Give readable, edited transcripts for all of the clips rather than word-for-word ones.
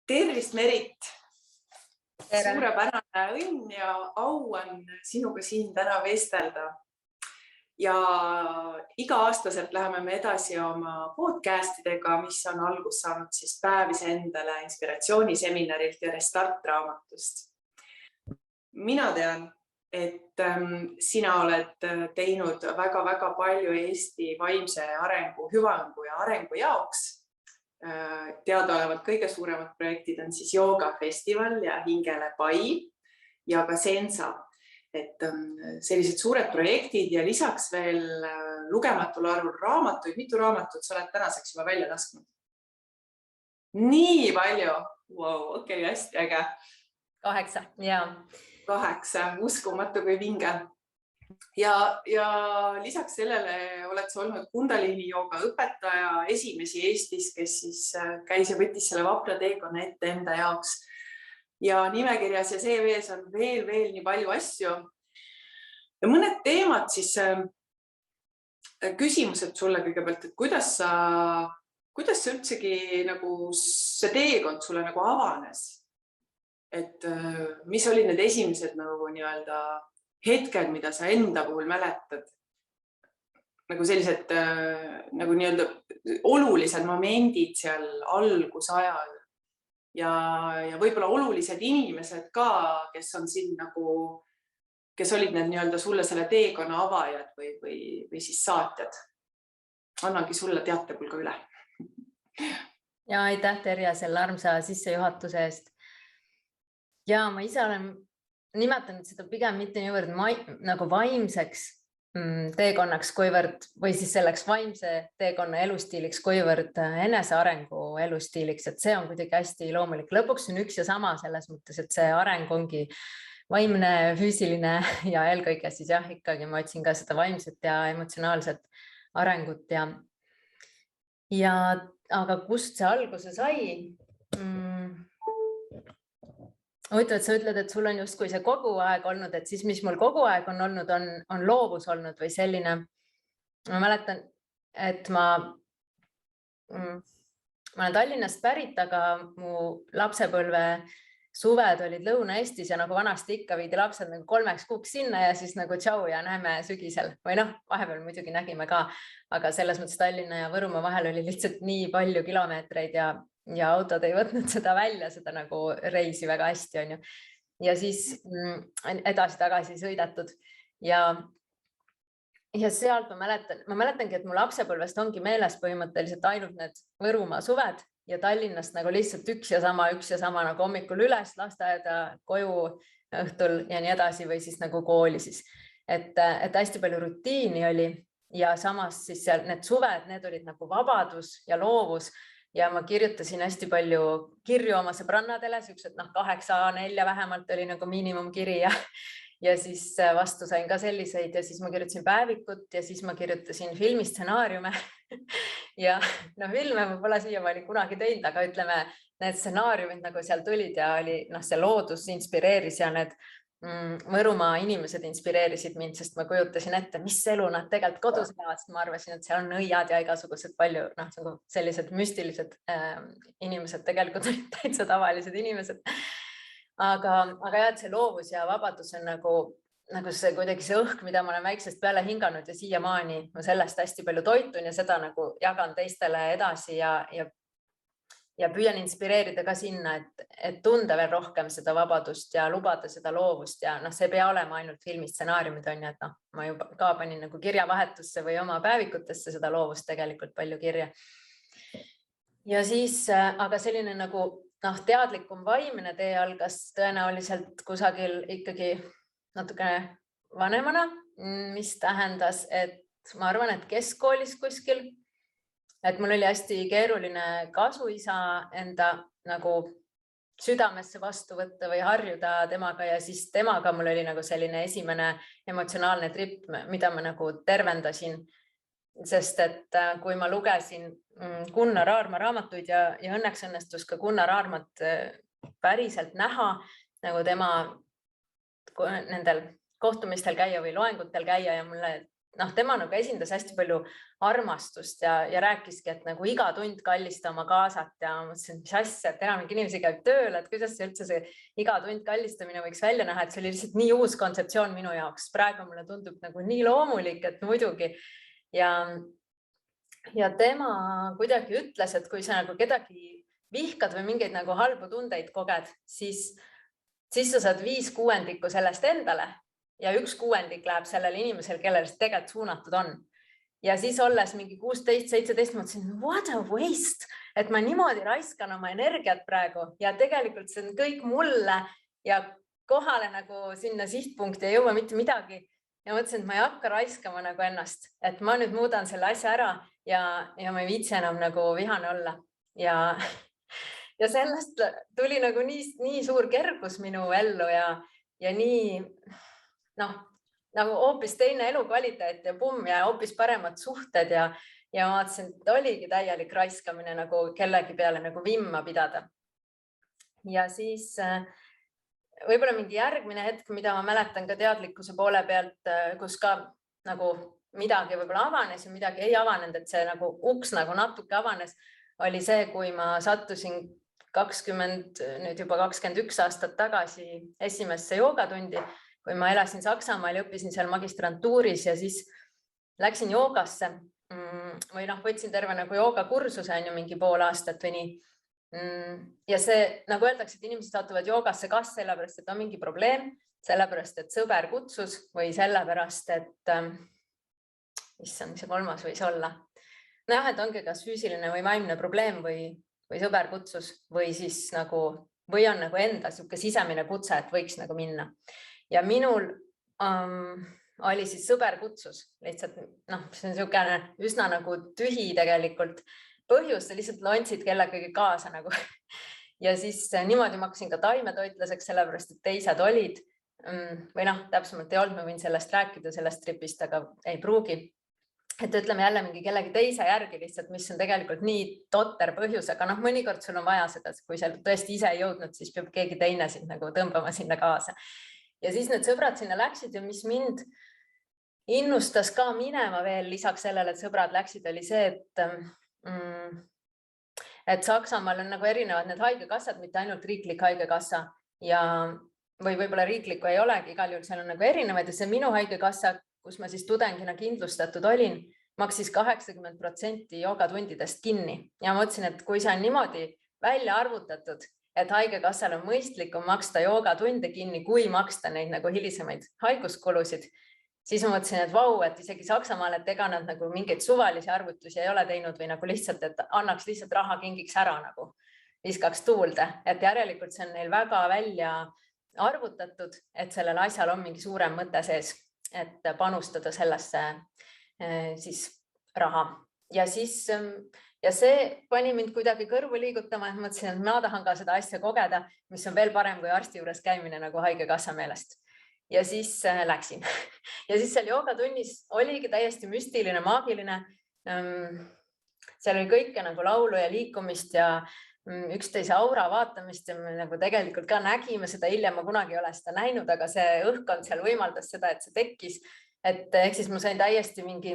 Tervist, Merit! Tere. Suurepärane õnn ja au on sinuga siin täna vestelda. Ja iga-aastaselt läheme me edasi oma podcastidega, mis on algus saanud siis Päevis endale inspiratsiooniseminarilt ja Restart raamatust. Mina tean, et sina oled teinud väga-väga palju Eesti vaimse arengu, hüvangu ja arengu jaoks. Teadaolevad kõige suuremad projektid on siis joogafestival ja Hingele Pai ja ka Sensa. Et sellised suured projektid ja lisaks veel lugematul arvul raamatuid. Mitu raamatut sa oled tänaseks juba välja lasknud? Nii palju! Wow, okei, hästi äge. 8, jaa. 8, uskumatu kui vinge. Ja lisaks sellele oled sa olnud Kundalini jooga õpetaja esimesi Eestis, kes siis käis ja võttis selle vapra teekonna ette enda jaoks. Ja nimekirjas ja CV-s on veel nii palju asju. Ja mõned teemad siis, küsimused sulle kõigepealt, et kuidas sa üldsegi nagu see teekond sulle nagu avanes? Et mis olid need esimesed nagu nii-öelda hetked, mida sa enda puhul mäletad? Nagu sellised nagu nii-öelda olulised momendid seal algusajal ja võib-olla olulised inimesed ka, kes on siin nagu, kes olid need nii-öelda sulle selle teekonna avajad või siis saatjad. Annangi sulle teatepulga üle. Ja aitäh, Terja, selle armsa sissejuhatuse eest. Ja ma ise olen nimetanud seda pigem mitte niivõrd nagu vaimseks teekonnaks, või siis selleks vaimse teekonna elustiiliks, kuivõrd enesearengu elustiiliks, et see on kuidagi hästi loomulik. Lõpuks on üks ja sama selles mõttes, et see areng ongi vaimne, füüsiline ja eelkõige siis jah, ikkagi ma otsin ka seda vaimset ja emotsionaalset arengut aga kust see alguse sai? Huvitav, et sa ütled, et sul on just kui see kogu aeg olnud, et siis mis mul kogu aeg on olnud, on loovus olnud või selline. Ma mäletan, et ma olen Tallinnast pärit, aga mu lapsepõlve suved olid Lõuna-Eestis ja nagu vanasti ikka viidi lapsed nagu 3 kuuks sinna ja siis nagu tšau ja näeme sügisel. Või vahepeal muidugi nägime ka, aga selles mõttes Tallinna ja Võrumaa vahel oli lihtsalt nii palju kilomeetreid ja autod ei võtnud seda välja, seda nagu reisi väga hästi on ju. Ja siis edasi-tagasi sõidetud. Ja sealt ma mäletangi, et mu lapsepõlvest ongi meeles põhimõtteliselt ainult need Võrumaa suved ja Tallinnast nagu lihtsalt üks ja sama nagu hommikul üles, lasteaeda, koju, õhtul ja nii edasi või siis nagu kooli siis. Et hästi palju rutiini oli ja samas siis need suved, need olid nagu vabadus ja loovus. Ja ma kirjutasin hästi palju kirju oma sõbrannadele, siuksed 8 A4 vähemalt oli nagu miinimumkiri ja siis vastu sain ka selliseid ja siis ma kirjutasin päevikut ja siis ma kirjutasin filmistsenaariume ja filme ma pole siiamaani kunagi teinud, aga ütleme, need stsenaariumid nagu seal tulid ja oli see loodus inspireeris ja need Võrumaa inimesed inspireerisid mind, sest ma kujutasin ette, mis elu nad tegelikult kodus elavad, sest ma arvasin, et seal on õiad ja igasugused palju sellised müstilised inimesed, tegelikult olid täitsa tavalised inimesed. Aga jah, et see loovus ja vabadus on nagu see kuidagi see õhk, mida ma olen väiksest peale hinganud ja siiamaani ma sellest hästi palju toitun ja seda nagu jagan teistele edasi ja püüan inspireerida ka sinna, et tunda veel rohkem seda vabadust ja lubada seda loovust ja see ei pea olema ainult filmistsenaariumid on ju, et ma juba ka panin nagu kirjavahetusse või oma päevikutesse seda loovust tegelikult palju kirja. Ja siis, aga selline nagu teadlikum vaimne tee algas tõenäoliselt kusagil ikkagi natukene vanemana, mis tähendas, et ma arvan, et keskkoolis kuskil. Et mul oli hästi keeruline kasuisa enda nagu südamesse vastu võtta või harjuda temaga ja siis temaga mul oli nagu selline esimene emotsionaalne trip, mida ma nagu tervendasin. Sest et kui ma lugesin Gunnar Aarma raamatuid ja õnneks õnnestus ka Gunnar Aarmat päriselt näha, nagu tema nendel kohtumistel käia või loengutel käia ja mulle tema nagu esindas hästi palju armastust ja rääkiski, et nagu iga tund kallista oma kaasat ja mõtlesin, mis asja, et enamik inimesi käib tööl, et kuidas see üldse see iga tund kallistamine võiks välja näha, et see oli lihtsalt nii uus kontseptsioon minu jaoks. Praegu mulle tundub nagu nii loomulik, et muidugi. Ja tema kuidagi ütles, et kui sa nagu kedagi vihkad või mingeid nagu halbu tundeid koged, siis sa saad 5/6 sellest endale ja 1/6 läheb sellele inimesele, kellele see tegelikult suunatud on. Ja siis olles mingi 16-17 mõtlesin, what a waste, et ma niimoodi raiskan oma energiat praegu ja tegelikult see on kõik mulle ja kohale nagu sinna sihtpunkti ei jõua mitte midagi. Ja mõtlesin, et ma ei hakka raiskama nagu ennast, et ma nüüd muudan selle asja ära ja ma ei viitsi enam nagu vihane olla. Ja sellest tuli nagu nii suur kergus minu ellu ja nii, nagu hoopis teine elukvaliteet ja pumm ja hoopis paremad suhted ja ma vaatasin, et oligi täielik raiskamine nagu kellegi peale nagu vimma pidada. Ja siis võib-olla mingi järgmine hetk, mida ma mäletan ka teadlikkuse poole pealt, kus ka nagu midagi võib-olla avanes ja midagi ei avanenud, et see nagu uks nagu natuke avanes, oli see, kui ma sattusin 21 aastat tagasi esimesse joogatundi, kui ma elasin Saksamaal ja õppisin seal magistrantuuris ja siis läksin joogasse või võtsin terve nagu joogakursuse mingi pool aastat või nii. Ja see, nagu öeldakse, et inimesed satuvad joogasse kas sellepärast, et on mingi probleem, sellepärast, et sõber kutsus või sellepärast, et issand, mis see kolmas võis olla. Et ongi kas füüsiline või vaimne probleem või sõber kutsus või siis nagu, või on nagu enda sisemine kutse, et võiks nagu minna. Ja minul oli siis sõber kutsus, lihtsalt see on niisugune üsna nagu tühi tegelikult põhjus, sa lihtsalt lontsid kellegagi kaasa nagu. Ja siis niimoodi ma hakkasin ka taimetoitlaseks, sellepärast, et teised olid või täpsemalt ei olnud, ma võin sellest rääkida, sellest tripist, aga ei pruugi. Et ütleme jälle mingi kellegi teise järgi lihtsalt, mis on tegelikult nii totter põhjus, aga mõnikord sul on vaja seda, kui sa tõesti ise ei jõudnud, siis peab keegi teine sind nagu tõmbama sinna kaasa. Ja siis need sõbrad sinna läksid ja mis mind innustas ka minema veel lisaks sellele, et sõbrad läksid, oli see, et Saksamaal on nagu erinevad need haigekassad, mitte ainult riiklik haigekassa või võib-olla riiklikku ei olegi, igal juhul seal on nagu erinevaid ja see minu haigekassa, kus ma siis tudengina kindlustatud olin, maksis 80% joogatundidest kinni. Ja ma mõtlesin, et kui see on niimoodi välja arvutatud, et haigekassal on mõistlikum maksta joogatunde kinni, kui maksta neid nagu hilisemaid haiguskulusid, siis ma mõtlesin, et vau, et isegi Saksamaal, et ega nad nagu mingeid suvalisi arvutusi ei ole teinud või nagu lihtsalt, et annaks lihtsalt raha kingiks ära nagu viskaks tuulde, et järelikult see on neil väga välja arvutatud, et sellel asjal on mingi suurem mõte sees, et panustada sellesse siis raha. Ja see pani mind kuidagi kõrvu liigutama, et mõtlesin, et ma tahan ka seda asja kogeda, mis on veel parem kui arsti juures käimine nagu haigekassa meelest. Ja siis läksin. Ja siis seal joogatunnis oligi täiesti müstiline, maagiline. Seal oli kõike nagu laulu ja liikumist ja üksteise aura vaatamist ja me nagu tegelikult ka nägime seda hiljem, ma kunagi ei ole seda näinud, aga see õhkkond seal võimaldas seda, et see tekkis, et ehk siis ma sain täiesti mingi,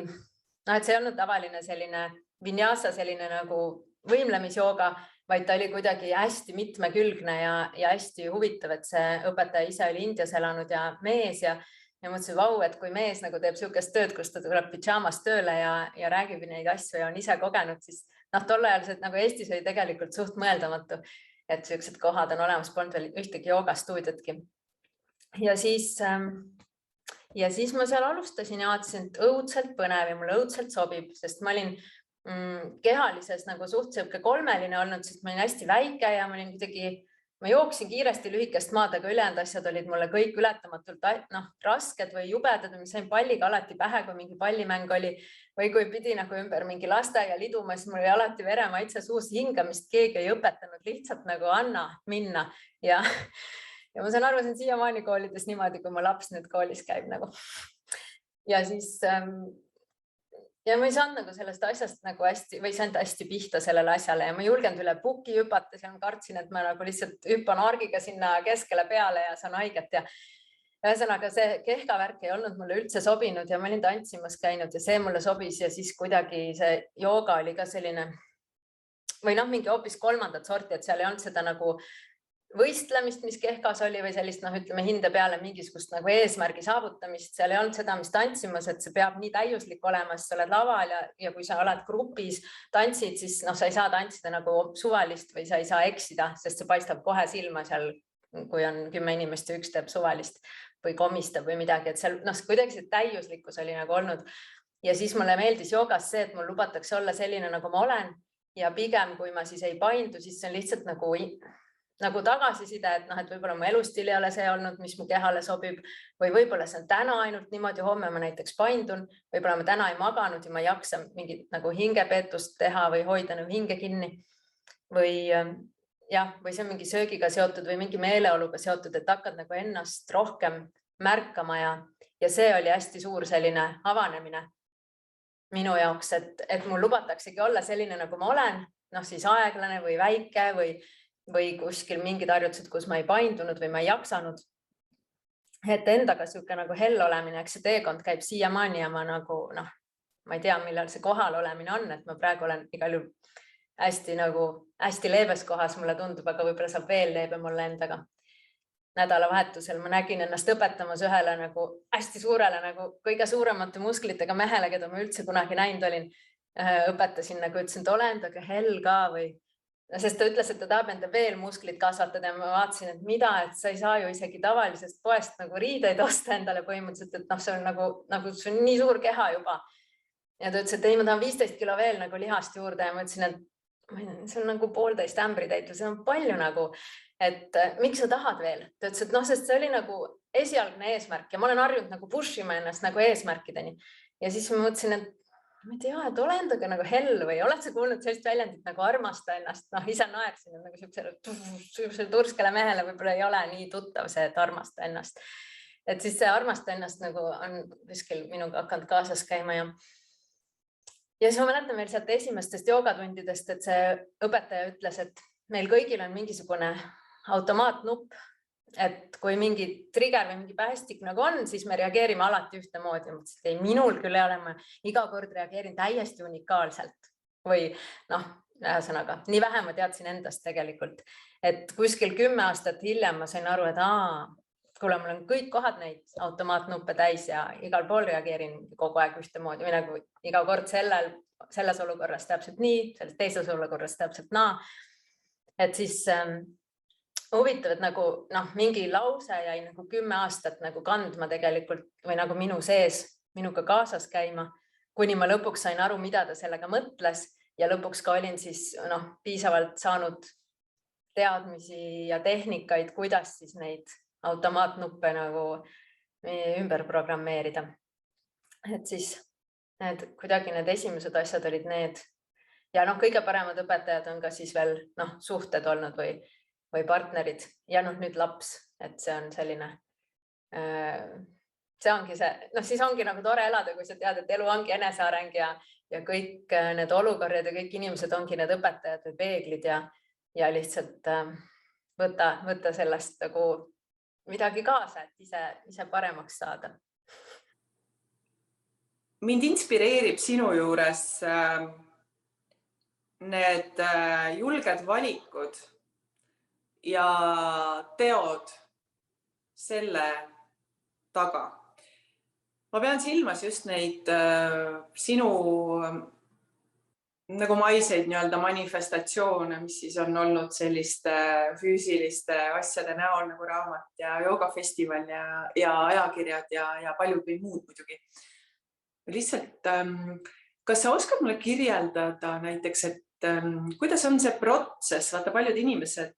et see ei olnud tavaline selline vinyasa, selline nagu võimlemisjooga, vaid ta oli kuidagi hästi mitmekülgne ja hästi huvitav, et see õpetaja ise oli Indias elanud ja mees ja mõtlesin, vau, et kui mees nagu teeb niisugust tööd, kus ta tuleb pidžaamas tööle ja räägib neid asju ja on ise kogenud, siis tol ajal see nagu Eestis oli tegelikult suht mõeldamatu, et sellised kohad on olemas, polnud veel ühtegi joogastuudiotki. Ja siis ma seal alustasin ja vaatasin, et õudselt põnev ja mulle õudselt sobib, sest ma olin kehalises nagu suht selline kolmeline olnud, sest ma olin hästi väike ja ma jooksin kiiresti lühikest maad, aga ülejäänud asjad olid mulle kõik ületamatult rasked või jubedad, mis sain palliga alati pähe, kui mingi pallimäng oli või kui pidi nagu ümber mingi lasteaia liduma, siis mul oli alati veremaitse suus, hingamist keegi ei õpetanud, lihtsalt nagu anna minna ja ma saan aru, see on siiamaani koolides niimoodi, kui mu laps nüüd koolis käib nagu. Ja siis ja ma ei saanud nagu sellest asjast nagu hästi või saanud hästi pihta sellele asjale ja ma julgenud üle puki hüpata, seal kartsin, et ma nagu lihtsalt hüppan argiga sinna keskele peale ja saan haiget ja ühesõnaga see kehkavärk ei olnud mulle üldse sobinud ja ma olin tantsimas käinud ja see mulle sobis ja siis kuidagi see jooga oli ka selline või noh, mingi hoopis kolmandat sorti, et seal ei olnud seda nagu võistlemist, mis kehkas oli või sellist, ütleme hinde peale mingisugust nagu eesmärgi saavutamist. Seal ei olnud seda, mis tantsimas, et see peab nii täiuslik olema, sest sa oled laval ja kui sa oled grupis tantsid, siis sa ei saa tantsida nagu suvalist või sa ei saa eksida, sest see paistab kohe silma seal, kui on 10 inimest ja üks teeb suvalist või komistab või midagi, et seal kuidagi see täiuslikkus oli nagu olnud. Ja siis mulle meeldis joogas see, et mul lubatakse olla selline, nagu ma olen ja pigem, kui ma siis ei paindu, siis see on lihtsalt nagu tagasiside, et võib-olla mu elustil ei ole see olnud, mis mu kehale sobib või võib-olla see on täna ainult niimoodi, homme ma näiteks paindun, võib-olla ma täna ei maganud ja ma ei jaksa mingit nagu hingepeetust teha või hoida nagu hinge kinni või see on mingi söögiga seotud või mingi meeleoluga seotud, et hakkad nagu ennast rohkem märkama ja see oli hästi suur selline avanemine minu jaoks, et mul lubataksegi olla selline, nagu ma olen, siis aeglane või väike või kuskil mingid harjutused, kus ma ei paindunud või ma ei jaksanud. Et endaga siuke nagu hell olemine, eks see teekond käib siiamaani ja ma nagu, ma ei tea, millal see kohal olemine on, et ma praegu olen igal juhul hästi leebes kohas, mulle tundub, aga võib-olla saab veel leebem olla endaga. Nädalavahetusel ma nägin ennast õpetamas ühele nagu hästi suurele, nagu kõige suuremate musklitega mehele, keda ma üldse kunagi näinud olin. Õpetasin nagu ütlesin, et ole endaga hell ka või sest ta ütles, et ta tahab enda veel musklit kasvatada ja ma vaatasin, et mida, et sa ei saa ju isegi tavalisest poest nagu riideid osta endale põhimõtteliselt, et see on nagu see on nii suur keha juba. Ja ta ütles, et ei, ma tahan 15 kilo veel nagu lihast juurde ja ma ütlesin, et see on nagu 1,5 ämbritäit ja see on palju nagu, et miks sa tahad veel? Ta ütles, et sest see oli nagu esialgne eesmärk ja ma olen harjunud nagu push ima ennast nagu eesmärkideni. Ja siis ma mõtlesin, et ma ei tea, et ole endaga nagu hell või oled sa kuulnud sellist väljendit nagu armasta ennast? Ise naersin, et nagu siuksele turskele mehele võib-olla ei ole nii tuttav see, et armasta ennast. Et siis see armasta ennast nagu on kuskil minuga hakanud kaasas käima ja siis ma mäletan veel sealt esimestest joogatundidest, et see õpetaja ütles, et meil kõigil on mingisugune automaatnupp, et kui mingi trigger või mingi päästik nagu on, siis me reageerime alati ühtemoodi. Mõtlesin, et ei, minul küll ei ole, ma iga kord reageerin täiesti unikaalselt või ühesõnaga, nii vähe ma teadsin endast tegelikult, et kuskil 10 aastat hiljem ma sain aru, et kuule, mul on kõik kohad neid automaatnuppe täis ja igal pool reageerin kogu aeg ühtemoodi või nagu iga kord selles olukorras täpselt nii, selles teises olukorras täpselt naa. Et siis huvitav, et nagu mingi lause jäi nagu 10 aastat nagu kandma tegelikult või nagu minu sees, minuga kaasas käima, kuni ma lõpuks sain aru, mida ta sellega mõtles ja lõpuks ka olin siis piisavalt saanud teadmisi ja tehnikaid, kuidas siis neid automaatnuppe nagu ümber programmeerida. Et siis kuidagi need esimesed asjad olid need ja kõige paremad õpetajad on ka siis veel suhted olnud või partnerid ja nüüd laps, et see on selline, see ongi see, siis ongi nagu tore elada, kui sa tead, et elu ongi eneseareng ja kõik need olukorrad ja kõik inimesed ongi need õpetajad või peeglid ja lihtsalt võtta sellest nagu midagi kaasa, et ise paremaks saada. Mind inspireerib sinu juures need julged valikud ja teod selle taga. Ma pean silmas just neid sinu nagu maiseid manifestatsioone, mis siis on olnud selliste füüsiliste asjade näol nagu raamat ja joogafestival ja ajakirjad ja paljud või muud muidugi. Lihtsalt, kas sa oskad mulle kirjeldada näiteks, et kuidas on see protsess? Vaata, paljud inimesed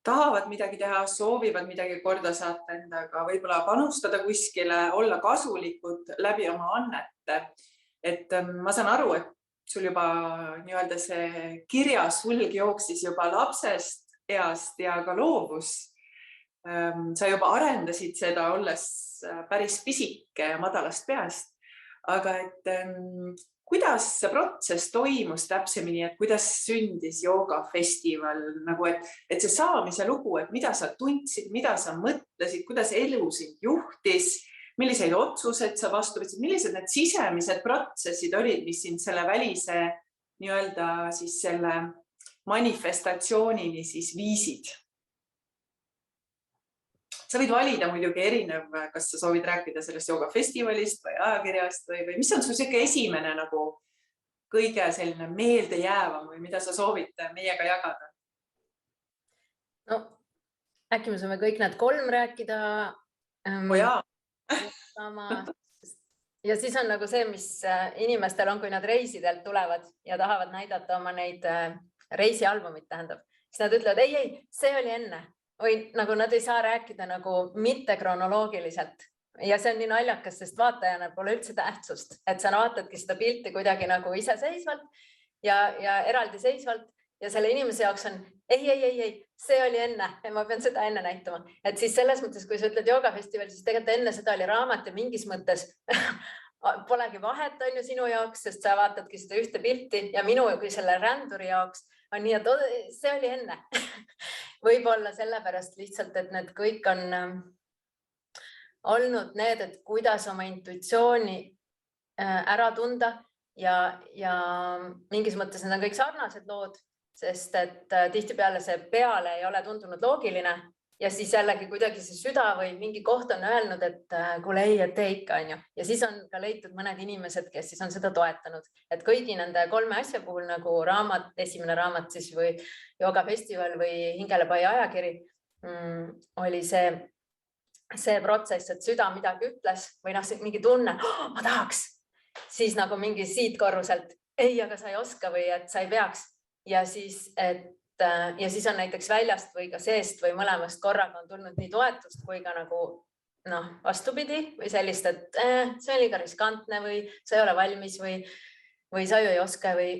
tahavad midagi teha, soovivad midagi korda saata endaga, võib-olla panustada kuskile, olla kasulikud läbi oma annete. Et ma saan aru, et sul juba nii-öelda see kirjasulg jooksis juba lapsest east ja ka loovus. Sa juba arendasid seda, olles päris pisike ja madalast peast. Aga et kuidas see protsess toimus täpsemini, et kuidas sündis joogafestival, nagu et see saamise lugu, et mida sa tundsid, mida sa mõtlesid, kuidas elu sind juhtis, milliseid otsuseid sa vastu võtsid, millised need sisemised protsessid olid, mis sind selle välise nii-öelda siis selle manifestatsioonini siis viisid? Sa võid valida muidugi erinev, kas sa soovid rääkida sellest joogafestivalist või ajakirjast või mis on su selline esimene nagu kõige selline meeldejäävam või mida sa soovid meiega jagada? No, äkki me saame kõik need 3 rääkida. Jaa. Ja siis on nagu see, mis inimestel on, kui nad reisidelt tulevad ja tahavad näidata oma neid reisialbumit, tähendab. Siis nad ütlevad, ei, see oli enne. Või nagu nad ei saa rääkida nagu mitte kronoloogiliselt. Ja see on nii naljakas, sest vaatajana pole üldse tähtsust, et sa vaatadki seda pilti kuidagi nagu iseseisvalt ja eraldiseisvalt ja selle inimese jaoks on ei, see oli enne ja ma pean seda enne näitama. Et siis selles mõttes, kui sa ütled joogafestival, siis tegelikult enne seda oli raamat ja mingis mõttes polegi vahet on ju sinu jaoks, sest sa vaatadki seda ühte pilti ja minu kui selle ränduri jaoks on nii, et see oli enne. Võib-olla sellepärast lihtsalt, et need kõik on olnud need, et kuidas oma intuitsiooni ära tunda ja mingis mõttes need on kõik sarnased lood, sest et tihtipeale see peale ei ole tundunud loogiline ja siis jällegi kuidagi see süda või mingi koht on öelnud, et kuule ei, et tee ikka on ju. Ja siis on ka leitud mõned inimesed, kes siis on seda toetanud, et kõigi nende 3 asja puhul nagu raamat, esimene raamat siis või joogafestival või Hingelepai ajakiri oli see protsess, et süda midagi ütles või mingi tunne, ma tahaks, siis nagu mingi siit korruselt, ei, aga sa ei oska või et sa ei peaks ja siis on näiteks väljast või ka seest või mõlemast korraga on tulnud nii toetust kui ka nagu vastupidi või sellist, et see on liiga riskantne või sa ei ole valmis või sa ju ei oska või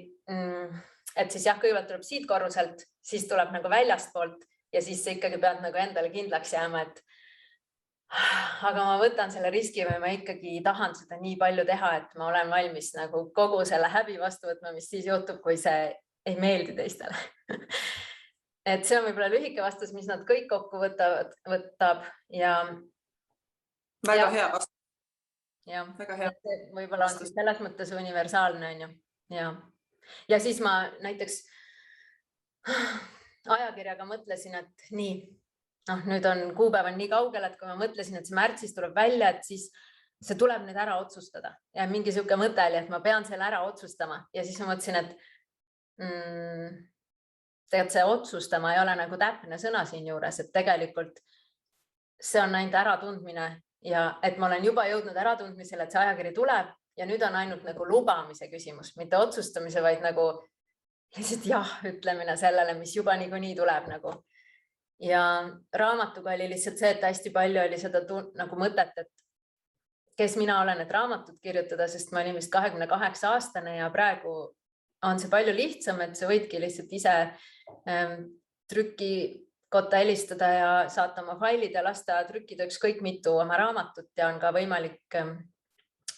et siis jah, kõigepealt tuleb siit korruselt, siis tuleb nagu väljastpoolt ja siis sa ikkagi pead nagu endale kindlaks jääma, et aga ma võtan selle riski või ma ikkagi tahan seda nii palju teha, et ma olen valmis nagu kogu selle häbi vastu võtma, mis siis juhtub, kui see ei meeldi teistele. Et see on võib-olla lühike vastus, mis nad kõik kokku võtab ja väga hea vastus. Ja võib-olla on siis selles mõttes universaalne on ju. Ja siis ma näiteks ajakirjaga mõtlesin, et nii, nüüd on kuupäev on nii kaugel, et kui ma mõtlesin, et see märtsis tuleb välja, et siis see tuleb nüüd ära otsustada ja mingi siuke mõte oli, et ma pean selle ära otsustama ja siis ma mõtlesin, et tegelikult see otsustama ei ole nagu täpne sõna siin juures, et tegelikult see on ainult äratundmine ja et ma olen juba jõudnud äratundmisele, et see ajakiri tuleb ja nüüd on ainult nagu lubamise küsimus, mitte otsustamise, vaid nagu lihtsalt jah, ütlemine sellele, mis juba niikuinii tuleb nagu. Ja raamatuga oli lihtsalt see, et hästi palju oli seda nagu mõtet, et kes mina olen, et raamatut kirjutada, sest ma olin vist 28-aastane ja praegu on see palju lihtsam, et sa võidki lihtsalt ise trükikotta helistada ja saata oma failid ja lasta trükkida ükskõik mitu oma raamatut ja on ka võimalik,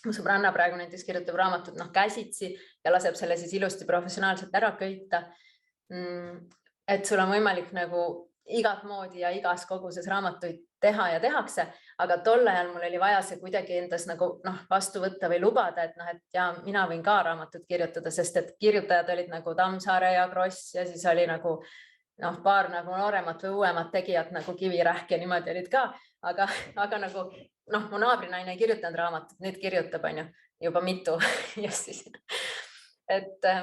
mu sõbranna praegu näiteks kirjutab raamatut käsitsi ja laseb selle siis ilusti professionaalselt ära köita. Et sul on võimalik nagu igat moodi ja igas koguses raamatuid teha ja tehakse, aga tol ajal mul oli vaja see kuidagi endas nagu vastu võtta või lubada, et ja mina võin ka raamatut kirjutada, sest et kirjutajad olid nagu Tammsaare ja Kross ja siis oli nagu paar nagu nooremat või uuemat tegijat nagu Kivirähk ja niimoodi olid ka, aga nagu mu naabrinaine ei kirjutanud raamatut, nüüd kirjutab on ju juba mitu ja siis, et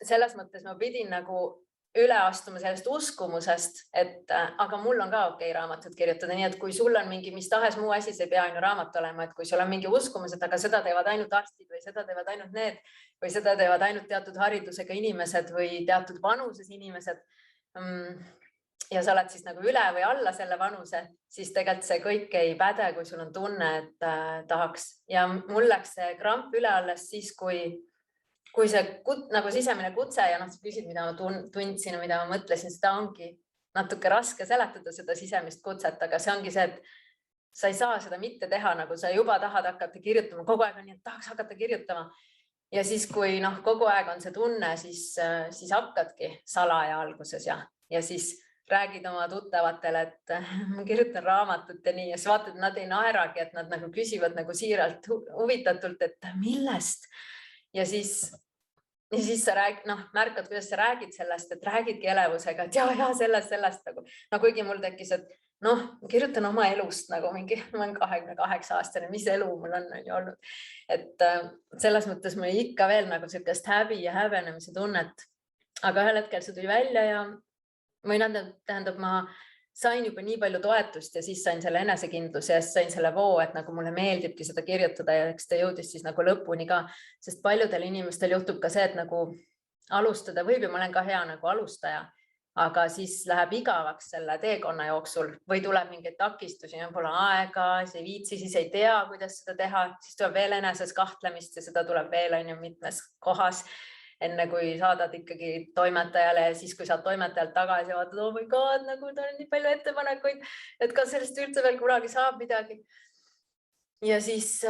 selles mõttes ma pidin nagu üle astuma sellest uskumusest, et aga mul on ka okei raamatut kirjutada, nii et kui sul on mingi mis tahes muu asi, see ei pea ainu raamat olema, et kui sul on mingi uskumus, et aga seda teevad ainult arstid või seda teevad ainult need või seda teevad ainult teatud haridusega inimesed või teatud vanuses inimesed ja sa oled siis nagu üle või alla selle vanuse, siis tegelikult see kõik ei päde, kui sul on tunne, et tahaks ja mul läks see kramp üle alles siis, kui see nagu sisemine kutse ja sa küsid, mida ma tundsin ja mida ma mõtlesin, seda ongi natuke raske seletada seda sisemist kutset, aga see ongi see, et sa ei saa seda mitte teha, nagu sa juba tahad hakata kirjutama, kogu aeg on nii, et tahaks hakata kirjutama. Ja siis, kui kogu aeg on see tunne, siis hakkadki salaja alguses ja siis räägid oma tuttavatele, et ma kirjutan raamatut ja nii, ja siis vaatad, nad ei naeragi, et nad nagu küsivad nagu siiralt huvitatult, et millest. Ja siis sa märkad, kuidas sa räägid sellest, et räägidki elevusega, et ja sellest nagu. No kuigi mul tekkis, et ma kirjutan oma elust nagu mingi, ma olen 28 aastane, mis elu mul on ju olnud. Et selles mõttes mul ikka veel nagu sellist häbi ja häbenemise tunnet. Aga ühel hetkel see tuli välja või tähendab, ma sain juba nii palju toetust ja siis sain selle enesekindluse ja sain selle voo, et nagu mulle meeldibki seda kirjutada ja eks ta jõudis siis nagu lõpuni ka, sest paljudel inimestel juhtub ka see, et nagu alustada võib ja ma olen ka hea nagu alustaja, aga siis läheb igavaks selle teekonna jooksul või tuleb mingeid takistusi, pole aega, siis ei viitsi, siis ei tea, kuidas seda teha, siis tuleb veel eneses kahtlemist ja seda tuleb veel mitmes kohas, enne kui saadad ikkagi toimetajale ja siis, kui saad toimetajalt tagasi ja vaatad, oh my god, nagu ta on nii palju ettepanekuid, et kas sellest üldse veel kunagi saab midagi. Ja siis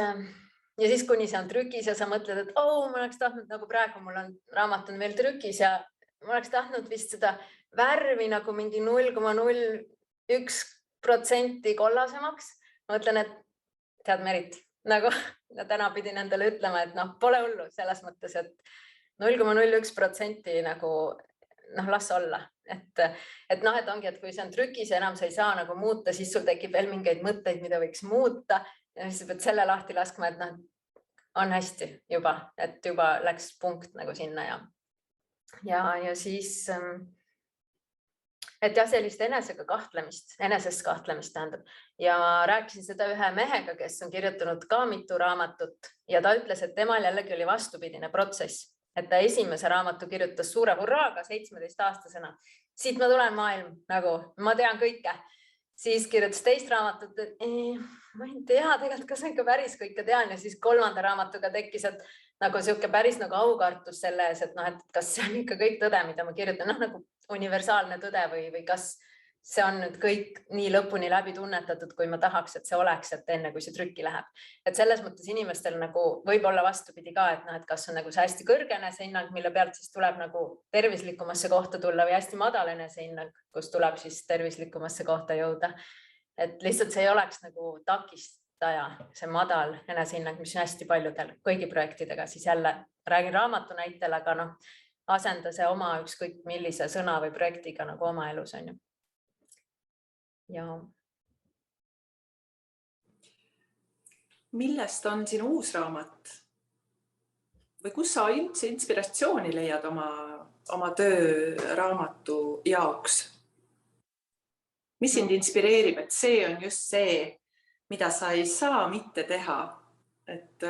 kuni see on trükis ja sa mõtled, et ma oleks tahtnud, nagu praegu mul on raamat on veel trükis ja ma oleks tahtnud vist seda värvi nagu mingi 0,01% kollasemaks. Ma mõtlen, et tead Merit, nagu täna pidin endale ütlema, et pole hullu selles mõttes, et 0,01% nagu las olla. Et ongi, et kui see on trükis ja enam sa ei saa nagu muuta, siis sul tekib veel mingeid mõtteid, mida võiks muuta ja siis sa pead selle lahti laskma, et on hästi juba, et juba läks punkt nagu sinna ja siis et sellist enesest kahtlemist tähendab ja rääkisin seda ühe mehega, kes on kirjutanud ka mitu raamatut ja ta ütles, et temal jällegi oli vastupidine protsess. Et ta esimese raamatu kirjutas suure hurraaga 17-aastasena. Siit ma tulen maailm, nagu ma tean kõike. Siis kirjutas teist raamatut, et ma ei tea tegelikult, kas ma ikka päris kõike tean ja siis 3. raamatuga tekkis, et nagu siuke päris nagu aukartus selle ees, et kas see on ikka kõik tõde, mida ma kirjutan, nagu universaalne tõde või kas see on nüüd kõik nii lõpuni läbi tunnetatud, kui ma tahaks, et see oleks, et enne kui see trükki läheb. Et selles mõttes inimestel nagu võib olla vastupidi ka, et kas on nagu see hästi kõrge enesehinnang, mille pealt siis tuleb nagu tervislikumasse kohta tulla või hästi madal enesehinnang, kus tuleb siis tervislikumasse kohta jõuda. Et lihtsalt see ei oleks nagu takistaja, see madal enesehinnang, mis on hästi paljudel kõigi projektidega, siis jälle räägin raamatu näitel, aga asenda see oma ükskõik millise sõna või projektiga nagu oma elus on ju. Ja. Millest on sinu uus raamat? Või kus sa üldse inspiratsiooni leiad oma tööraamatu jaoks? Mis sind inspireerib, et see on just see, mida sa ei saa mitte teha? Et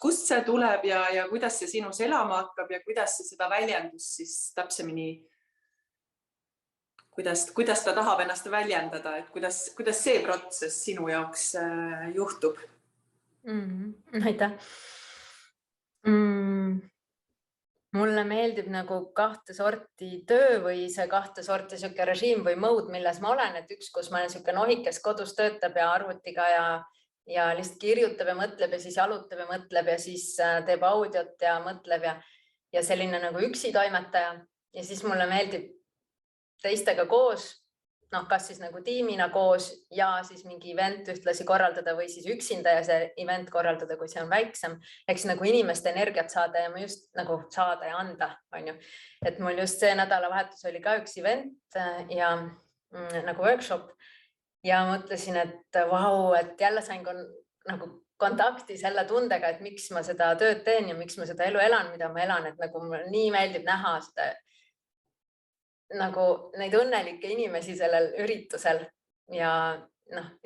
kust see tuleb ja kuidas see sinus elama hakkab ja kuidas see seda väljendust siis täpsemini kuidas ta tahab ennast väljendada, et kuidas see protsess sinu jaoks juhtub? Aitäh. Mulle meeldib nagu 2 sorti töö või see 2 sorti siuke režiim või mode, milles ma olen, et üks, kus ma olen siuke nohikes kodus töötab ja arvutiga ja lihtsalt kirjutab ja mõtleb ja siis jalutab ja mõtleb ja siis teeb audiot ja mõtleb ja selline nagu üksi toimetaja ja siis mulle meeldib teistega koos, kas siis nagu tiimina koos ja siis mingi event ühtlasi korraldada või siis üksinda ja see event korraldada, kui see on väiksem, eks nagu inimeste energiat saada ja ma just nagu saada ja anda, on ju. Et mul just see nädalavahetus oli ka üks event ja nagu workshop ja mõtlesin, et vau, et jälle sain nagu kontakti selle tundega, et miks ma seda tööd teen ja miks ma seda elu elan, mida ma elan, et nagu mulle nii meeldib näha seda nagu neid õnnelikke inimesi sellel üritusel ja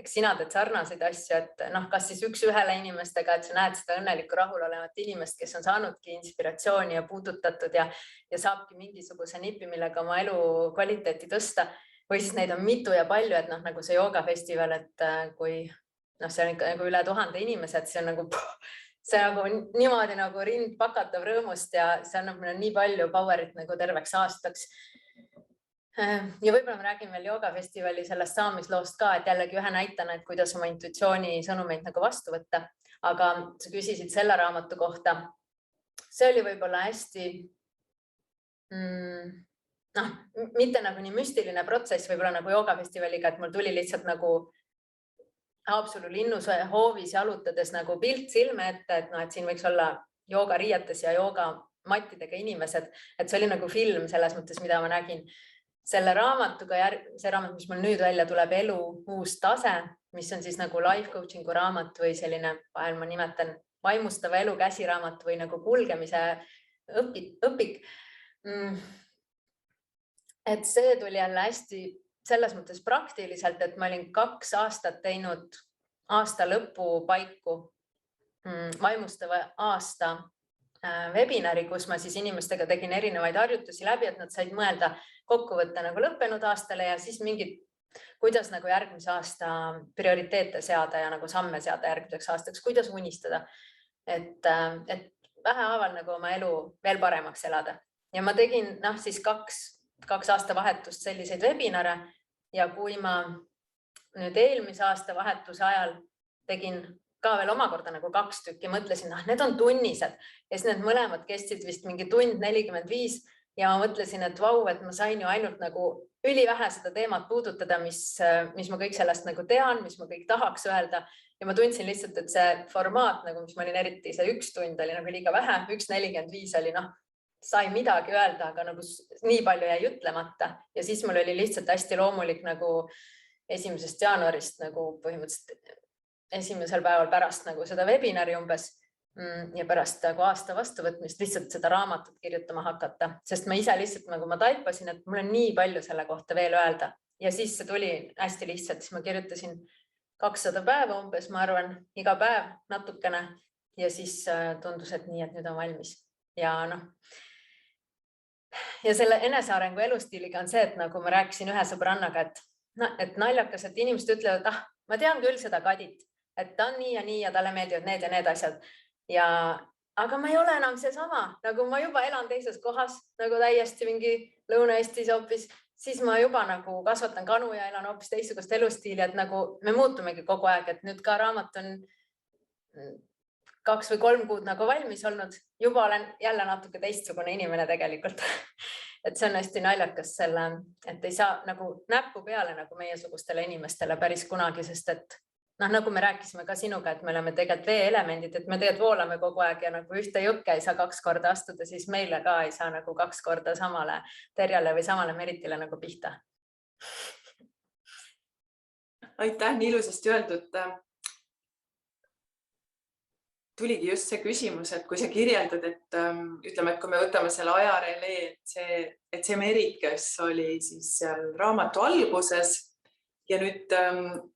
eks sina teed sarnaseid asju, et kas siis üks ühele inimestega, et sa näed seda õnnelikku rahulolevat inimest, kes on saanudki inspiratsiooni ja puudutatud ja saabki mingisuguse nipi, millega oma elu kvaliteeti tõsta või siis neid on mitu ja palju, et nagu see joogafestival, et kui see on ikka nagu üle 1000 inimesed, see on nagu niimoodi nagu rind pakatav rõõmust ja see annab mulle nii palju power'it nagu terveks aastaks. Ja võib-olla ma räägin veel joogafestivali sellest saamisloost ka, et jällegi ühe näitena, et kuidas oma intuitsiooni sõnumeid nagu vastu võtta. Aga sa küsisid selle raamatu kohta. See oli võib-olla hästi, mitte nagu nii müstiline protsess võib-olla nagu joogafestivaliga, et mul tuli lihtsalt nagu Haapsalu linnusõe hoovis jalutades nagu pilt silme ette, et siin võiks olla joogariietes ja joogamattidega inimesed. Et see oli nagu film selles mõttes, mida ma nägin. Selle raamatuga, see raamat, mis mul nüüd välja tuleb, Elu uus tase, mis on siis nagu life coachingu raamat või selline, vahel ma nimetan vaimustava elu käsiraamat või nagu kulgemise õpik. Et see tuli jälle hästi selles mõttes praktiliselt, et ma olin 2 aastat teinud aasta lõpu paiku vaimustava aasta webinari, kus ma siis inimestega tegin erinevaid harjutusi läbi, et nad said mõelda kokkuvõtte nagu lõppenud aastale ja siis mingid, kuidas nagu järgmise aasta prioriteete seada ja nagu samme seada järgmiseks aastaks, kuidas unistada, et vähehaaval nagu oma elu veel paremaks elada. Ja ma tegin siis 2 aastavahetust selliseid webinare ja kui ma nüüd eelmise aastavahetuse ajal tegin ka veel omakorda nagu 2 tükki, mõtlesin, need on tunnised ja siis need mõlemad kestsid vist mingi 1:45 ja ma mõtlesin, et vau, et ma sain ju ainult nagu ülivähe seda teemat puudutada, mis ma kõik sellest nagu tean, mis ma kõik tahaks öelda ja ma tundsin lihtsalt, et see formaat, nagu mis ma olin eriti, see 1 tund oli nagu liiga vähe, 1:45 oli sai midagi öelda, aga nagu nii palju jäi ütlemata ja siis mul oli lihtsalt hästi loomulik nagu 1. jaanuarist nagu põhimõtteliselt esimesel päeval pärast nagu seda webinari umbes ja pärast nagu aasta vastuvõtmist lihtsalt seda raamatut kirjutama hakata, sest ma ise lihtsalt nagu ma taipasin, et mul on nii palju selle kohta veel öelda ja siis see tuli hästi lihtsalt, siis ma kirjutasin 200 päeva umbes, ma arvan, iga päev natukene ja siis tundus, et nii, et nüüd on valmis ja ja selle enesearengu elustiiliga on see, et nagu ma rääkisin ühe sõbrannaga, et naljakas, et inimesed ütlevad, ma tean küll seda Kadit, et ta on nii ja talle meeldivad need ja need asjad. Aga ma ei ole enam seesama, nagu ma juba elan teises kohas, nagu täiesti mingi Lõuna-Eestis hoopis, siis ma juba nagu kasvatan kanu ja elan hoopis teistsugust elustiili, et nagu me muutumegi kogu aeg, et nüüd ka raamat on 2 või 3 kuud nagu valmis olnud, juba olen jälle natuke teistsugune inimene tegelikult. Et see on hästi naljakas selle, et ei saa nagu näppu peale nagu meiesugustele inimestele päris kunagi, sest et nagu me rääkisime ka sinuga, et me oleme tegelikult veeelemendid, et me tegelikult voolame kogu aeg ja nagu ühte jõkke ei saa 2 korda astuda, siis meile ka ei saa nagu 2 korda samale terjale või samale meritile nagu pihta. Aitäh, nii ilusasti öeldud. Tuligi just see küsimus, et kui sa kirjeldad, et ütleme, et kui me võtame selle ajarelee, et see Merit, kes oli siis seal raamatu alguses ja nüüd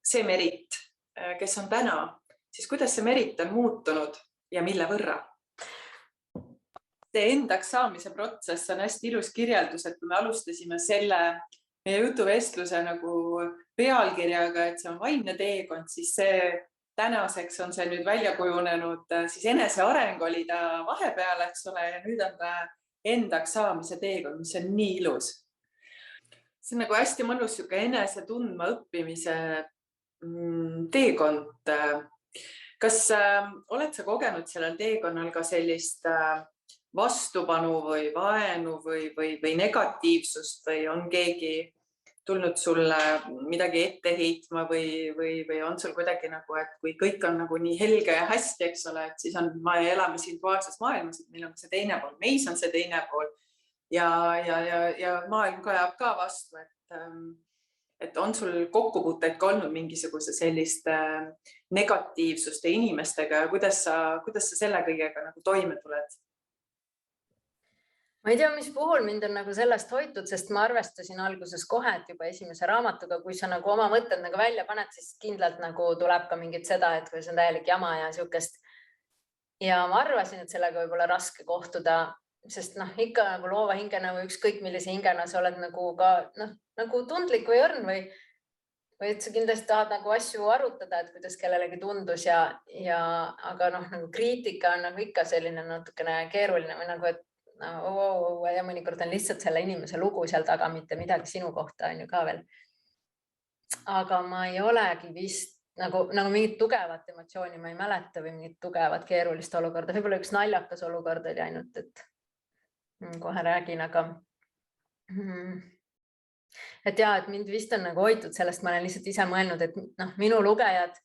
see Merit, kes on täna, siis kuidas see Merit on muutunud ja mille võrra? See endaks saamise protsess on hästi ilus kirjeldus, et kui me alustasime selle meie jutuvestluse nagu pealkirjaga, et see on vaimne teekond, siis see tänaseks on see nüüd välja kujunenud, siis eneseareng oli ta vahepeal, eks ole, ja nüüd on ta endaks saamise teekond, mis on nii ilus. See on nagu hästi mõnus enese tundma õppimise teekond. Kas oled sa kogenud sellel teekonnal ka sellist vastupanu või vaenu või negatiivsust või on keegi tulnud sulle midagi ette heitma või on sul kuidagi nagu, et kui kõik on nagu nii helge ja hästi, eks ole, et siis me elame siin duaalses maailmas, et meil on see teine pool, meis on see teine pool ja maailm kajab ka vastu, et on sul kokkupuuteid ka olnud mingisuguse selliste negatiivsuste inimestega ja kuidas sa selle kõigega nagu toime tuled? Ma ei tea, mis puhul mind on nagu sellest hoitud, sest ma arvestasin alguses kohe, et juba esimese raamatuga, kui sa nagu oma mõtted nagu välja paned, siis kindlalt nagu tuleb ka mingit seda, et kui see on täielik jama ja siukest. Ja ma arvasin, et sellega võib olla raske kohtuda, sest ikka nagu loova hingena või ükskõik millise hingena sa oled nagu ka nagu tundlik või õrn või et sa kindlasti tahad nagu asju arutada, et kuidas kellelegi tundus aga nagu kriitika on nagu ikka selline natukene keeruline või nagu, et ja mõnikord on lihtsalt selle inimese lugu seal taga, mitte midagi sinu kohta on ju ka veel. Aga ma ei olegi vist nagu mingit tugevat emotsiooni ma ei mäleta või mingit tugevat keerulist olukorda. Võib-olla üks naljakas olukord oli ainult, et kohe räägin, aga et mind vist on nagu hoitud sellest, ma olen lihtsalt ise mõelnud, et minu lugejad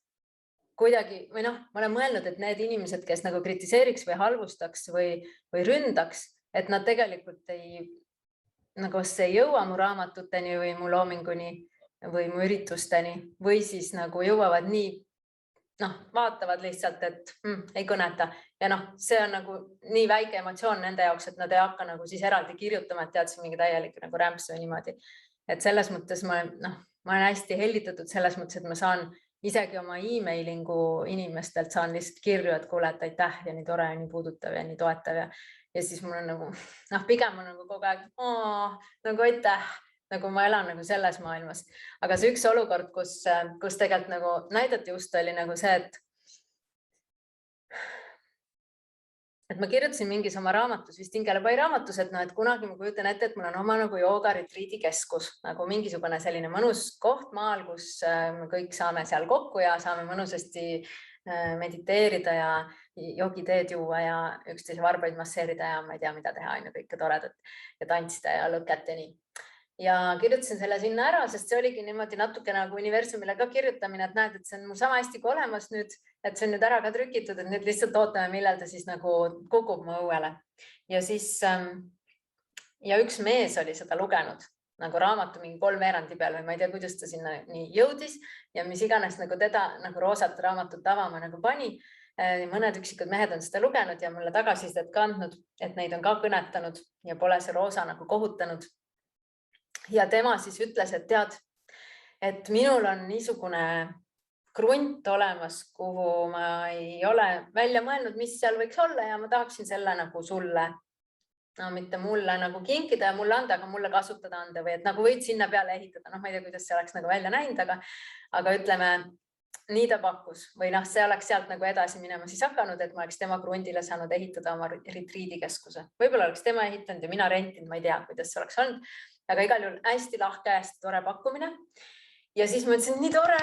kuidagi või ma olen mõelnud, et need inimesed, kes nagu kritiseeriks või halvustaks või ründaks, et nad tegelikult ei jõua mu raamatuteni või mu loominguni või mu üritusteni või siis nagu jõuavad nii, vaatavad lihtsalt, et ei kõneta ja see on nagu nii väike emotsioon nende jaoks, et nad ei hakka nagu siis eraldi kirjutama, et teadsin mingi täielik nagu rämps või niimoodi. Et selles mõttes ma olen hästi hellitatud selles mõttes, et ma saan isegi oma e-mailingu inimestelt saan lihtsalt kirju, et kuule, et aitäh ja nii tore ja nii puudutav ja nii toetav ja siis mul on nagu, pigem on nagu kogu aeg, nagu aitäh, nagu ma elan nagu selles maailmas. Aga see üks olukord, kus tegelikult nagu näidati just oli nagu see, et ma kirjutasin mingis oma raamatus, vist Ingelepai raamatus, et kunagi ma kujutan ette, et mul on oma nagu jooga retriidikeskus, nagu mingisugune selline mõnus koht maal, kus me kõik saame seal kokku ja saame mõnusasti mediteerida ja jogiteed juua ja üksteise varbaid masseerida ja ma ei tea, mida teha, kõike toredat ja tantsida ja lõket ja nii. Ja kirjutasin selle sinna ära, sest see oligi niimoodi natuke nagu universumile ka kirjutamine, et näed, et see on mul sama hästi kui olemas nüüd, et see on nüüd ära ka trükitud, et nüüd lihtsalt ootame, millal ta siis nagu kukub mu õuele. Ja siis ja üks mees oli seda lugenud nagu raamatu mingi 3 veerandi peal või ma ei tea, kuidas ta sinna nii jõudis ja mis iganes nagu teda nagu roosat raamatut avama nagu pani. Mõned üksikud mehed on seda lugenud ja mulle tagasisidet ka andnud, et neid on ka kõnetanud ja pole see roosa nagu kohutanud. Ja tema siis ütles, et tead, et minul on niisugune krunt olemas, kuhu ma ei ole välja mõelnud, mis seal võiks olla ja ma tahaksin selle nagu sulle, mitte mulle nagu kinkida ja mulle anda, aga mulle kasutada anda või et nagu võid sinna peale ehitada. Ma ei tea, kuidas see oleks nagu välja näinud, aga ütleme, nii ta pakkus või see oleks sealt nagu edasi minema siis hakanud, et ma oleks tema krundile saanud ehitada oma retriidikeskuse. Võib-olla oleks tema ehitanud ja mina rentinud, ma ei tea, kuidas see oleks olnud. Aga igal juhul hästi lahke, hästi tore pakkumine. Ja siis ma ütlesin, nii tore,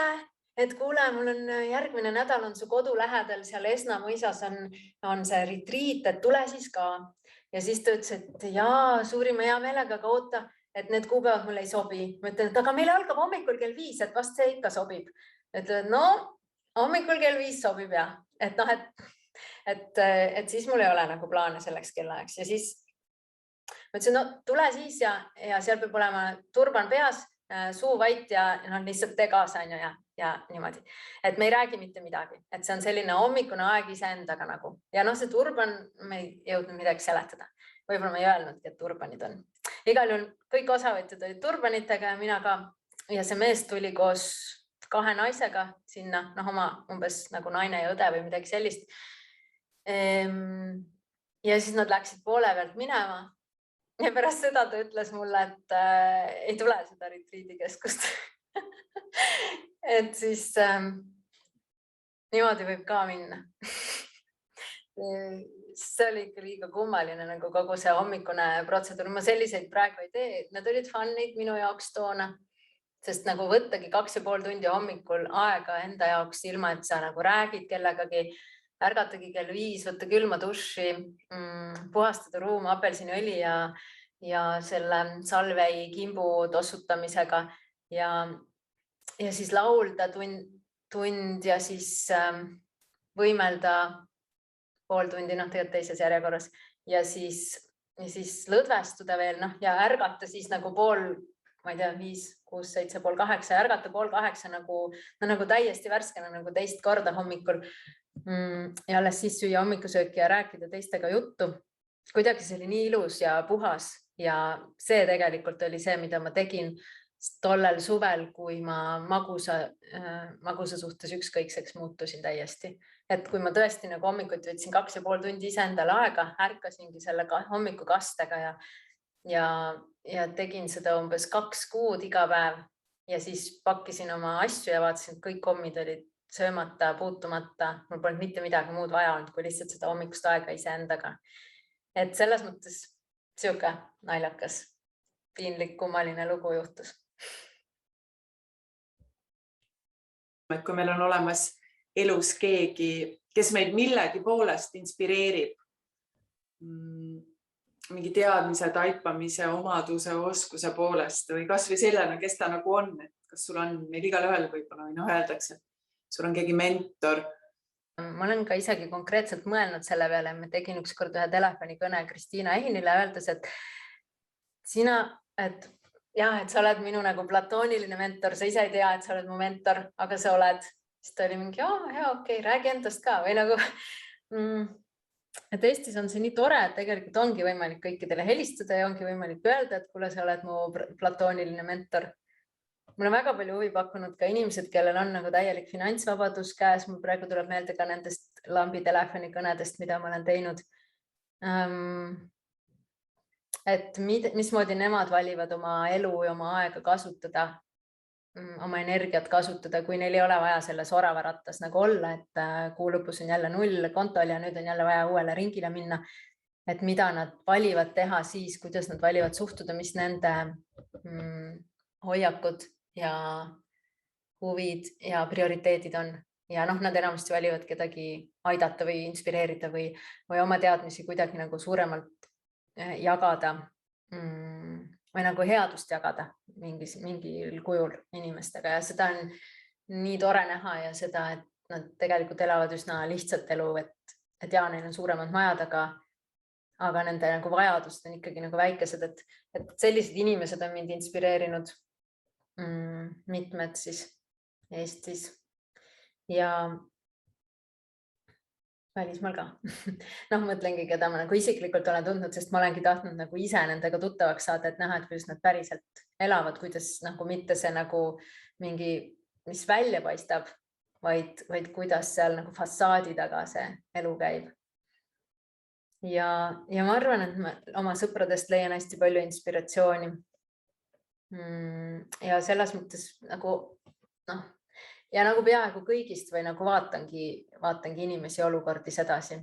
et kuule, mul on järgmine nädal on su kodu lähedal, seal Esna mõisas on see retriit, et tule siis ka. Ja siis ta ütles, et jaa, suurima hea meelega, aga oota, et need kuupäevad mulle ei sobi. Ma ütlen, et aga meil algab hommikul kell 5, et vast see ikka sobib. Ütlen, no hommikul kell 5 sobib ja. Et siis mul ei ole nagu plaane selleks kellaajaks ja siis ma ütlesin, no tule siis ja seal peab olema turban peas, suu vait ja lihtsalt tee kaasa ja niimoodi. Et me ei räägi mitte midagi, et see on selline hommikune aeg iseendaga nagu. Ja see turban, me ei jõudnud midagi seletada. Võib-olla ma ei öelnudki, et turbanid on. Igal juhul kõik osavõtjad olid turbanitega ja mina ka. Ja see mees tuli koos 2 naisega sinna, oma umbes nagu naine ja õde või midagi sellist. Ja siis nad läksid poole pealt minema. Ja pärast seda ta ütles mulle, et ei tule seda retriidikeskust. Et siis niimoodi võib ka minna. See oli ikka liiga kummaline nagu kogu see hommikune protseduur. Ma selliseid praegu ei tee. Need olid funnid minu jaoks toona, sest nagu võttagi 2,5 tundi hommikul aega enda jaoks ilma, et sa nagu räägid kellegagi, ärgatagi kell 5, võtta külma duši, puhastada ruum apelsiniõli ja selle salvei kimbu tossutamisega ja siis laulda tund ja siis võimelda pool tundi, tegelikult teises järjekorras ja siis lõdvestuda veel ja ärgata siis nagu ma ei tea, 5, 6, 7, pool 8 ja ärgata pool 8 nagu täiesti värskena nagu teist korda hommikul ja alles siis süüa hommikusööki ja rääkida teistega juttu. Kuidagi see oli nii ilus ja puhas ja see tegelikult oli see, mida ma tegin tollel suvel, kui ma magusa suhtes ükskõikseks muutusin täiesti. Et kui ma tõesti nagu hommikuti võtsin 2,5 tundi iseendale aega, ärkasingi selle hommikukastega ja tegin seda umbes 2 kuud iga päev ja siis pakkisin oma asju ja vaatasin, et kõik kommid olid söömata, puutumata. Mul polnud mitte midagi muud vaja olnud, kui lihtsalt seda hommikust aega iseendaga. Et selles mõttes siuke naljakas, piinlik, kummaline lugu juhtus. Et kui meil on olemas elus keegi, kes meid millegi poolest inspireerib, mingi teadmise, taipamise, omaduse, oskuse poolest või kas või sellena, kes ta nagu on, et kas sul on, meil igal ühel võib-olla öeldakse, et sul on keegi mentor. Ma olen ka isegi konkreetselt mõelnud selle peale, me tegin ükskord ühe telefonikõne Kristiina Ehinile, öeldes, et sina, et sa oled minu nagu platooniline mentor, sa ise ei tea, et sa oled mu mentor, aga sa oled, siis ta oli mingi, okei, räägi endast ka või nagu, et Eestis on see nii tore, et tegelikult ongi võimalik kõikidele helistada ja ongi võimalik öelda, et kuule, sa oled mu platooniline mentor. Mul on väga palju huvi pakkunud ka inimesed, kellel on nagu täielik finantsvabadus käes. Mul praegu tuleb meelde ka nendest lambi telefonikõnedest, mida ma olen teinud. Et mismoodi nemad valivad oma elu ja oma aega kasutada, oma energiat kasutada, kui neil ei ole vaja selles oravarattas nagu olla, et kuu lõpus on jälle 0 kontol ja nüüd on jälle vaja uuele ringile minna. Et mida nad valivad teha siis, kuidas nad valivad suhtuda, mis nende hoiakud ja huvid ja prioriteedid on. Ja nad enamasti valivad kedagi aidata või inspireerida või oma teadmisi kuidagi nagu suuremalt jagada või nagu headust jagada mingil kujul inimestega. Ja seda on nii tore näha ja seda, et nad tegelikult elavad üsna lihtsat elu, et neil on suuremad majad, aga nende nagu vajadused on ikkagi nagu väikesed, et sellised inimesed on mind inspireerinud mitmed siis Eestis ja välismaal ka. Mõtlengi, keda ma nagu isiklikult olen tundnud, sest ma olengi tahtnud nagu ise nendega tuttavaks saada, et näha, et kuidas nad päriselt elavad, kuidas nagu mitte see nagu mingi, mis välja paistab, vaid kuidas seal nagu fassaadi taga see elu käib. Ja ma arvan, et ma oma sõpradest leian hästi palju inspiratsiooni. Ja selles mõttes nagu ja nagu peaaegu kõigist või nagu vaatangi inimesi olukordi sedasi.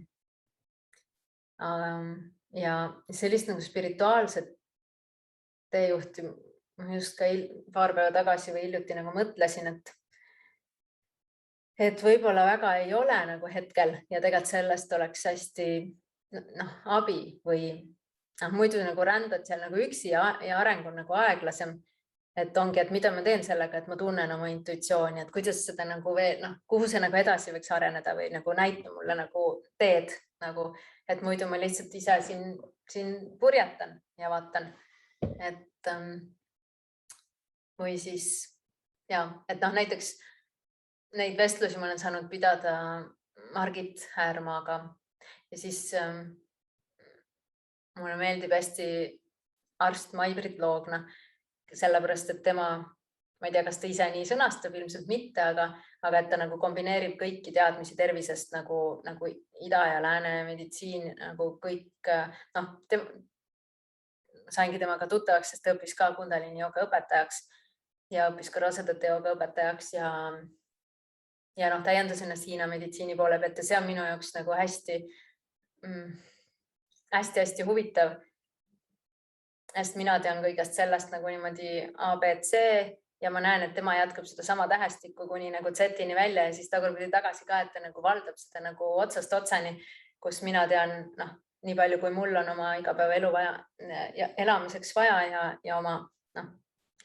Ja sellist nagu spirituaalset teejuhti ma just ka paar päeva tagasi või hiljuti nagu mõtlesin, et võib-olla väga ei ole nagu hetkel ja tegelikult sellest oleks hästi abi või muidu nagu rändad seal nagu üksi ja areng on nagu aeglasem. Et ongi, et mida ma teen sellega, et ma tunnen oma intuitsiooni, et kuidas seda nagu veel, kuhu see nagu edasi võiks areneda või nagu näita mulle nagu teed, nagu, et muidu ma lihtsalt ise siin purjetan ja vaatan, et või siis et näiteks neid vestlusi ma olen saanud pidada Margit Häärmaaga ja siis mulle meeldib hästi arst Mai-Brit Loogna, sellepärast, et tema, ma ei tea, kas ta ise nii sõnastab, ilmselt mitte, aga et ta nagu kombineerib kõiki teadmisi tervisest nagu ida ja lääne meditsiin, nagu kõik, saingi temaga tuttavaks, sest ta õppis ka Kundalini jooga õpetajaks ja õppis ka rasedate jooga õpetajaks ja täiendas ennast Hiina meditsiini poole pealt ja see on minu jaoks nagu hästi huvitav. Sest mina tean kõigest sellest nagu niimoodi ABC ja ma näen, et tema jätkab seda sama tähestikku kuni nagu Z-ini välja ja siis tagurpidi tagasi ka, et ta nagu valdab seda nagu otsast otsani, kus mina tean nii palju, kui mul on oma igapäevaelu elamiseks vaja ja oma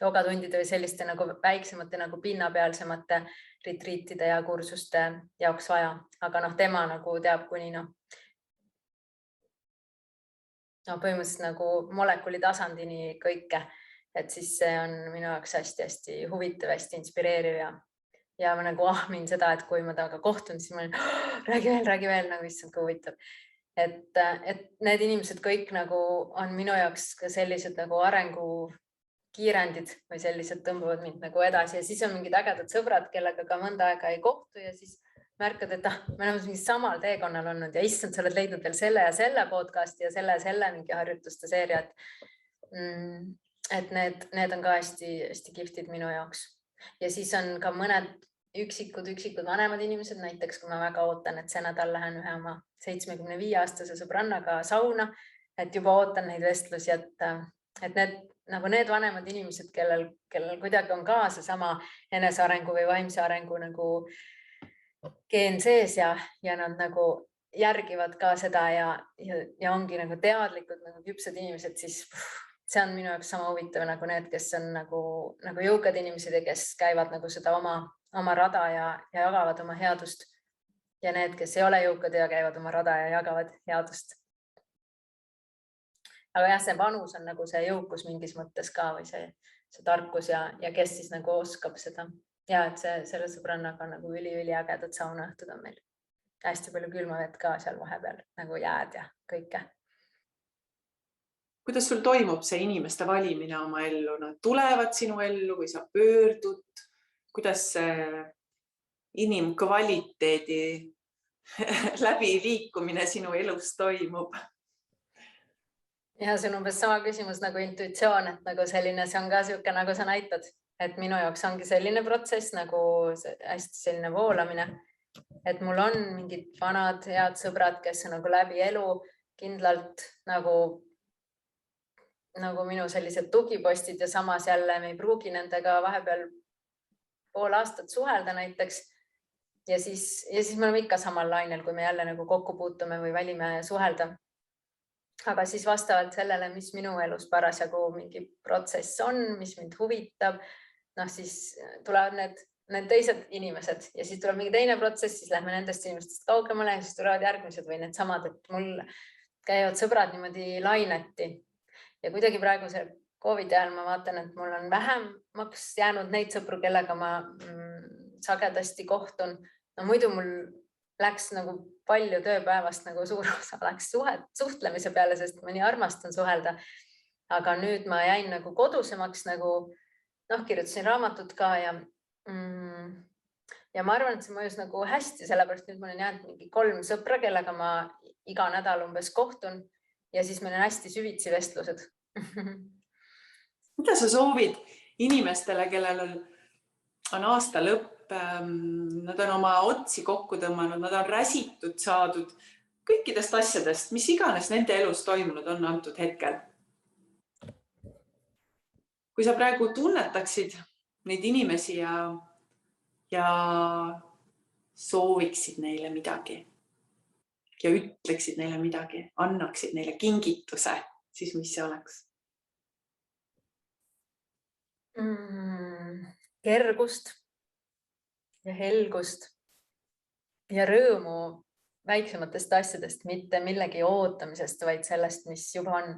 joogatundide või selliste nagu väiksemate nagu pinnapealsemate retriitide ja kursuste jaoks vaja. Aga tema nagu teab kuni põhimõtteliselt nagu molekuli tasandini kõike, et siis see on minu jaoks hästi huvitav, hästi inspireeriv ja ma nagu ahmin seda, et kui ma temaga kohtun, siis ma olen, räägi veel, nagu issand kui huvitav. Et need inimesed kõik nagu on minu jaoks ka sellised nagu arengu kiirendid või sellised tõmbavad mind nagu edasi ja siis on mingid ägedad sõbrad, kellega ka mõnda aega ei kohtu ja siis märkad, et me oleme mingi samal teekonnal olnud ja issand, sa oled leidnud veel selle ja selle podcasti ja selle mingi harjutuste seeria, et need on ka hästi kihvtid minu jaoks. Ja siis on ka mõned üksikud vanemad inimesed, näiteks kui ma väga ootan, et see nädal lähen ühe oma 75-aastase sõbrannaga sauna et juba ootan neid vestlusi, et need vanemad inimesed, kellel kuidagi on ka seesama enesearengu või vaimse arengu nagu geen sees ja nad nagu järgivad ka seda ja ongi nagu teadlikud nagu küpsed inimesed, siis see on minu jaoks sama huvitav nagu need, kes on nagu jõukad inimesed ja kes käivad nagu seda oma rada ja jagavad oma headust. Ja need, kes ei ole jõukad ja käivad oma rada ja jagavad headust. Aga jah, see vanus on nagu see jõukus mingis mõttes ka või see tarkus ja kes siis nagu oskab seda. Ja et selle sõbrannaga nagu üli-ägedad saunaõhtud on meil. Hästi palju külmavett ka seal vahepeal, nagu jääd ja kõike. Kuidas sul toimub see inimeste valimine oma ellu? Nad tulevad sinu ellu või sa pöördud? Kuidas see inimkvaliteedi läbiliikumine sinu elus toimub? Ja see on umbes sama küsimus nagu intuitsioon, et nagu selline, see on ka siuke, nagu sa näitad, et minu jaoks ongi selline protsess nagu hästi selline voolamine, et mul on mingid vanad head sõbrad, kes on nagu läbi elu kindlalt nagu minu sellised tugipostid ja samas jälle me ei pruugi nendega vahepeal pool aastat suhelda näiteks. Ja siis me oleme ikka samal lainel, kui me jälle nagu kokku puutume või valime suhelda. Aga siis vastavalt sellele, mis minu elus parasjagu mingi protsess on, mis mind huvitab, siis tulevad need teised inimesed ja siis tuleb mingi teine protsess, siis lähme nendest inimestest kaugemale ja siis tulevad järgmised või need samad, et mul käivad sõbrad niimoodi laineti. Ja kuidagi praegu see COVID ajal ma vaatan, et mul on vähemaks jäänud neid sõpru, kellega ma sagedasti kohtun. No muidu mul läks nagu palju tööpäevast nagu suur osa läks suhtlemise peale, sest ma nii armastan suhelda. Aga nüüd ma jäin nagu kodusemaks, kirjutasin raamatut ka ja ma arvan, et see mõjus nagu hästi, sellepärast nüüd mul on jäänud mingi 3 sõpra, kellega ma iga nädal umbes kohtun ja siis meil on hästi süvitsi vestlused. Mida sa soovid inimestele, kellel on aasta lõpp, nad on oma otsi kokku tõmmanud, nad on räsitud saadud kõikidest asjadest, mis iganes nende elus toimunud on antud hetkel. Kui sa praegu tunnetaksid neid inimesi ja sooviksid neile midagi ja ütleksid neile midagi, annaksid neile kingituse, siis mis see oleks? Kergust ja helgust ja rõõmu väiksematest asjadest, mitte millegi ootamisest, vaid sellest, mis juba on.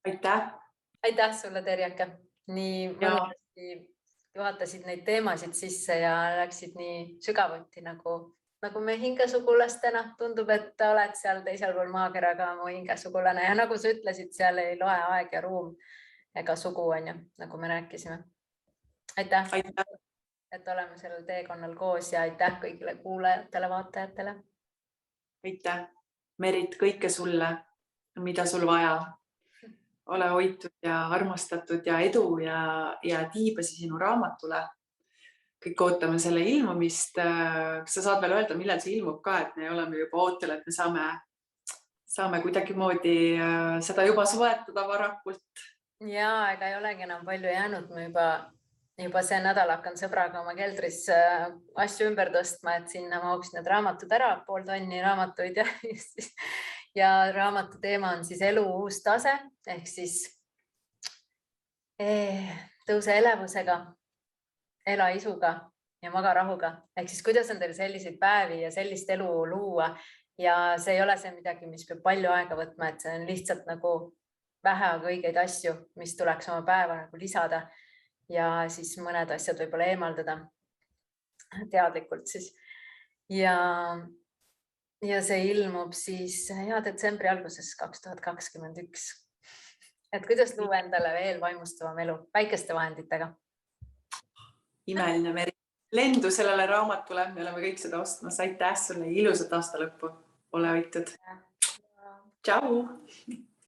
Aitäh! Aitäh sulle, Terjaka! Nii mõnusasti juhatasid neid teemasid sisse ja läksid nii sügavuti nagu me hingesugulastena. Tundub, et oled seal teisel pool maakera ka mu hingesugulane ja nagu sa ütlesid, seal ei loe aeg ja ruum ega sugu on ju, nagu me rääkisime. Aitäh, et oleme sellel teekonnal koos ja aitäh kõigile kuulajatele, vaatajatele. Aitäh, Merit, kõike sulle, mida sul vaja. Ole hoitud ja armastatud ja edu ja tiibasi sinu raamatule. Kõik ootame selle ilmumist. Kas sa saad veel öelda, millal see ilmub ka, et me oleme juba ootel, et me saame kuidagi moodi seda juba soetada varakult? Ja, ega ei olegi enam palju jäänud. Ma juba see nädal hakkan sõbraga oma keldris asju ümber tõstma, et sinna mahuks need raamatud ära, 0,5 tonni raamatuid ja raamatu teema on siis elu uus tase ehk siis tõuse elevusega, ela isuga ja maga rahuga. Ehk siis kuidas on teil selliseid päevi ja sellist elu luua ja see ei ole see midagi, mis peab palju aega võtma, et see on lihtsalt nagu vähe õigeid asju, mis tuleks oma päeva nagu lisada ja siis mõned asjad võib-olla eemaldada teadlikult siis. Ja see ilmub siis detsembri alguses 2021. Et kuidas luua endale veel vaimustavam elu väikeste vahenditega? Imeline, Meri. Lendu sellele raamatule, me oleme kõik seda ostmas. Aitäh sulle, ilusat aasta lõppu. Ole hoitud. Tšau!